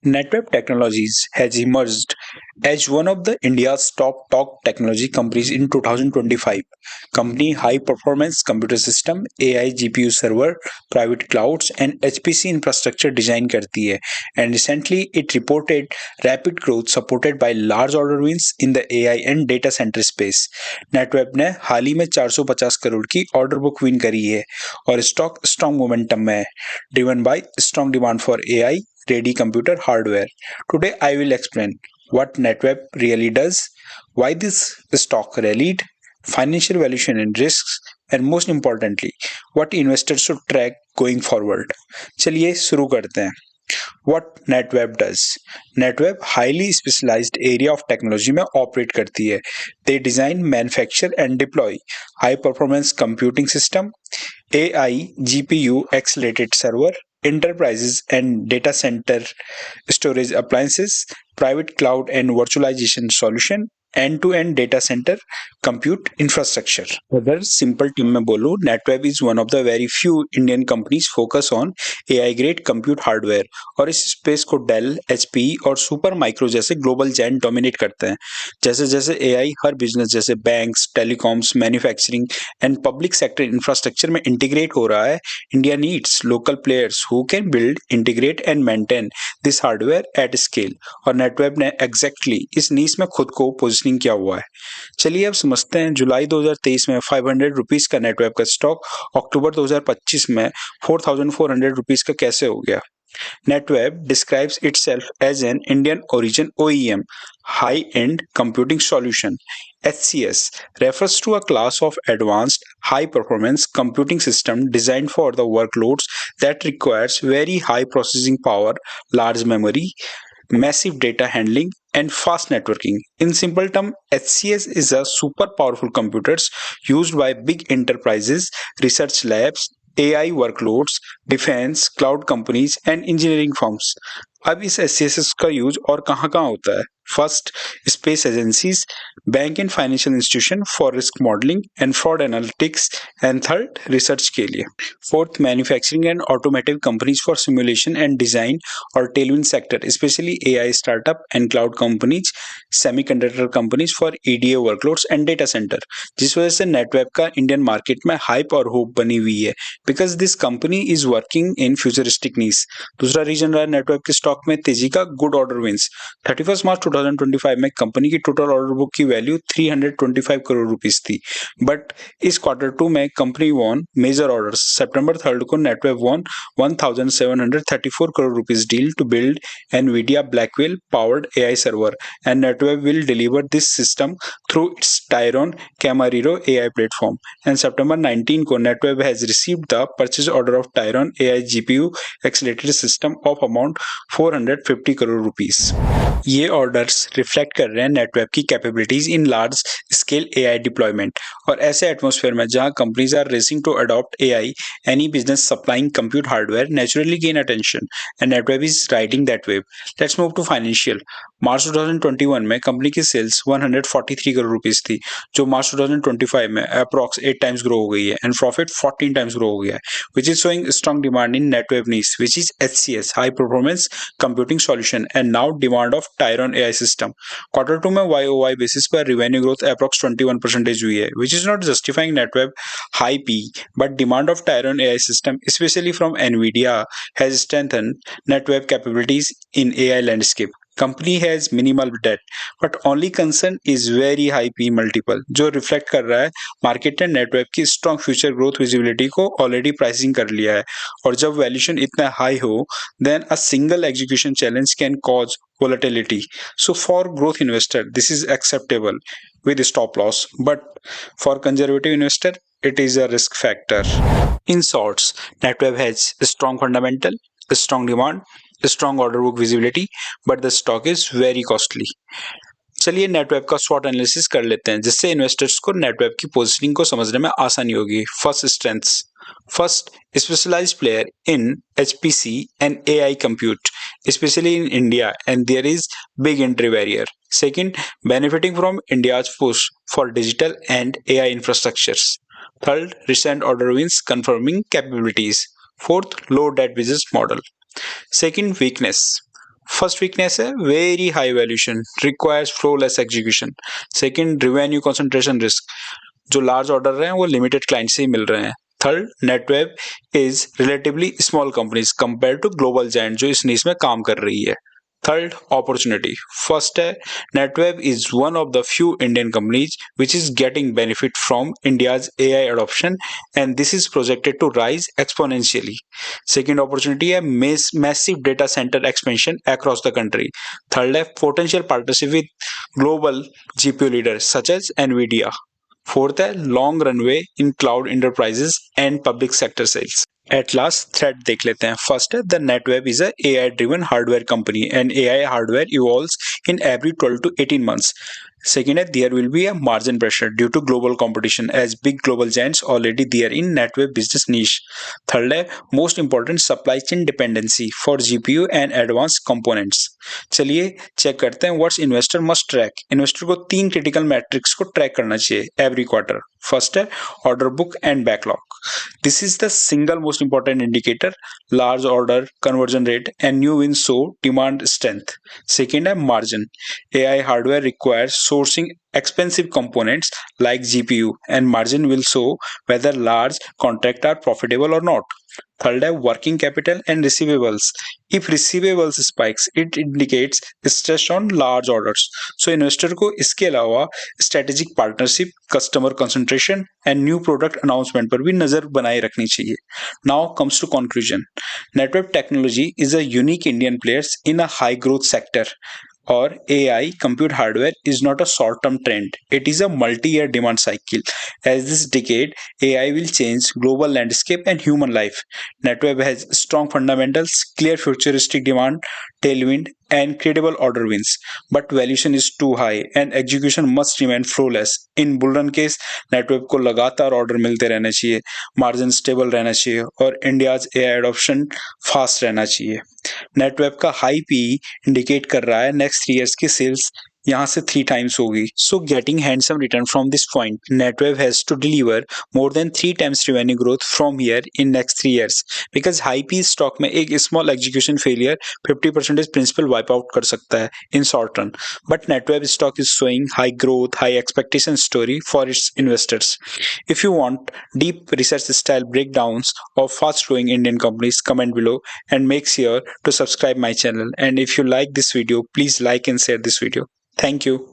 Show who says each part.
Speaker 1: NetWeb Technologies has emerged as one of the India's top technology companies in 2025. Company high performance computer system, AI GPU server, private clouds and HPC infrastructure design करती है and recently it reported rapid growth supported by large order wins in the AI and data center space. NetWeb ने हाल ही में 450 करोड़ की order book win करी है और stock strong momentum में है driven by strong demand for AI ready computer hardware. Today I will explain what NetWeb really does, why this stock rallied, financial valuation and risks, and most importantly, what investors should track going forward. चलिए शुरू करते हैं. What NetWeb does. NetWeb highly specialized area of technology में operate करती है. They design, manufacture and deploy high performance computing system, AI, GPU accelerated server, enterprises and data center storage appliances, private cloud and virtualization solution, end-to-end data center compute infrastructure. अगर simple term में बोलूं, Netweb is one of the very few Indian companies focus on AI grade compute hardware और इस space को del, HP और super micro जैसे global giant dominate करते हैं. जैसे जैसे एआई हर बिजनेस जैसे banks, telecoms, manufacturing and public sector infrastructure में इंटीग्रेट हो रहा है, India needs local players who can build, integrate and maintain this hardware at scale. और नेटवेब ने एग्जैक्टली इस नीश में खुद को पोजिशनिंग किया हुआ है. चलिए अब समझते हैं जुलाई 2023 में 500 रुपीज का नेटवेब का स्टॉक अक्टूबर 2025 में 4400 रुपीज का कैसे हो गया. NetWeb describes itself as an Indian origin OEM, high-end computing solution. HCS refers to a class of advanced high-performance computing system designed for the workloads that requires very high processing power, large memory, massive data handling and fast networking. In simple terms, HCS is a super powerful computers used by big enterprises, research labs, AI workloads, defence, cloud companies and engineering firms. अब इस एससीएसएस का use और कहाँ कहाँ होता है. First, space agencies, bank and financial institution for risk modelling and fraud analytics. And third, research के लिए. Fourth, manufacturing and automotive companies for simulation and design और tailwind sector specially AI startup and cloud companies, semiconductor companies for EDA workloads and data centre. जिस वजह से नेटवेब का Indian market में hype और hope बनी हुई है because this company is working in futuristic needs. दूसरा रीजन रहा नेटवेब के स्टॉक में तेजी का गुड ऑर्डर विंस. 31 मार्च 2025 में कंपनी की टोटल ऑर्डर बुक की वैल्यू 325 करोड़ रुपीस थी. बट इस क्वार्टर 2 में कंपनी वॉन मेजर ऑर्डर्स. सितंबर 3 को Netweb won 1734 crore rupees deal to build Nvidia Blackwell powered AI server and Netweb will deliver this system through its Tyrone Camarero AI platform. And September 19 को NetWeb has received the purchase order of Tyron AI GPU accelerated system of amount 450 crore rupees. ये orders reflect कर रहे हैं नेटवेब की capabilities in large scale AI deployment और ऐसे atmosphere में जहां companies are racing to adopt AI, any business supplying compute hardware naturally gain attention and Netweb is riding that wave. Let's move to financial. March 2021 में company की sales 143 crore rupees थी जो मार्च 2025 में approx 8 times grow हो गई है एंड प्रॉफिट 14 टाइम्स ग्रो हो गया है which is showing strong demand in Netweb needs which is HCS high performance computing solution and now demand of Tyron AI system. Quarter 2 में YOY बेसिस पर revenue growth approx 21% हुई है which is not justifying Netweb high P but demand of Tyron AI system specially from NVIDIA has strengthened netweb capabilities in AI landscape. Company has minimal debt, but only concern is very high P multiple, जो reflect कर रहा है market ने नेटवेब की strong future growth visibility को already pricing कर लिया है. और जब वैल्यूएशन इतना हाई हो, then a single execution challenge can cause volatility. So for growth investor, this is acceptable with stop loss, but for conservative investor, it is a risk factor. In shorts, NetWeb has a strong fundamental, a strong demand, a strong order book visibility, but the stock is very costly. चलिए नेटवेब का स्वॉट analysis कर लेते हैं जिससे investors को नेटवेब की positioning को समझने में आसानी होगी. First, strengths. First, specialized player in HPC and AI compute, especially in India, and there is big entry barrier. Second, benefiting from India's push for digital and AI infrastructures. Third, recent order wins confirming capabilities. Fourth, low debt business model. Second, weakness. First weakness है very high valuation, requires flawless execution. Second, revenue concentration risk, जो large order रहे हैं वो limited client से ही मिल रहे हैं। Third, Netweb is relatively small companies compare to global giant जो इस नीश में काम कर रही है। Third, opportunity. फर्स्ट है, Netweb is one of the few Indian companies which is getting benefit from India's AI adoption and this is projected to rise exponentially. Second opportunity है massive data center expansion across the country. Third है potential partnership with global GPU leaders such as Nvidia. Fourth है long runway in cloud enterprises and public sector sales. At last thread देख लेते हैं। First है, the Netweb is a AI driven hardware company and AI hardware evolves in every 12 to 18 months. Second है, there will be a margin pressure due to global competition as big global giants already there in network business niche. Third है, most important supply chain dependency for GPU and advanced components. चलिए check करते हैं what's investor must track. Investor को 3 critical matrix को track करना चाहिए every quarter. First है, order book and backlog. This is the single most important indicator. Large order conversion rate and new wins show demand strength. Second है margin. AI hardware requires sourcing expensive components like GPU and margin will show whether large contracts are profitable or not. Third है working capital and receivables. If receivables spikes, it indicates stress on large orders. So investor को इसके अलावा strategic partnership, customer concentration and new product announcement पर भी नजर बनाए रखनी चाहिए. Now comes to conclusion. Network technology is a unique Indian players in a high growth sector. Or AI, compute hardware, is not a short term trend. It is a multi year demand cycle. As this decade, AI will change global landscape and human life. NetWeb has strong fundamentals, clear futuristic demand, tailwind, and credible order wins. But valuation is too high and execution must remain flawless. In bull run case, NetWeb को लगातार order मिलते रहने चाहिए, margin stable रहना चाहिए और India's AI adoption fast रहना चाहिए। नेटवेब का हाई पी इंडिकेट कर रहा है नेक्स्ट 3 years की सेल्स यहाँ से 3 times होगी। So getting handsome return from this point, Netweb has to deliver more than 3 times revenue growth from here in next 3 years because high P stock में एक small execution failure 50% principal wipe out कर सकता है in short run. But Netweb stock is showing high growth, high expectation story for its investors. If you want deep research style breakdowns of fast growing Indian companies, comment below and make sure to subscribe my channel. And if you like this video, please like and share this video. Thank you.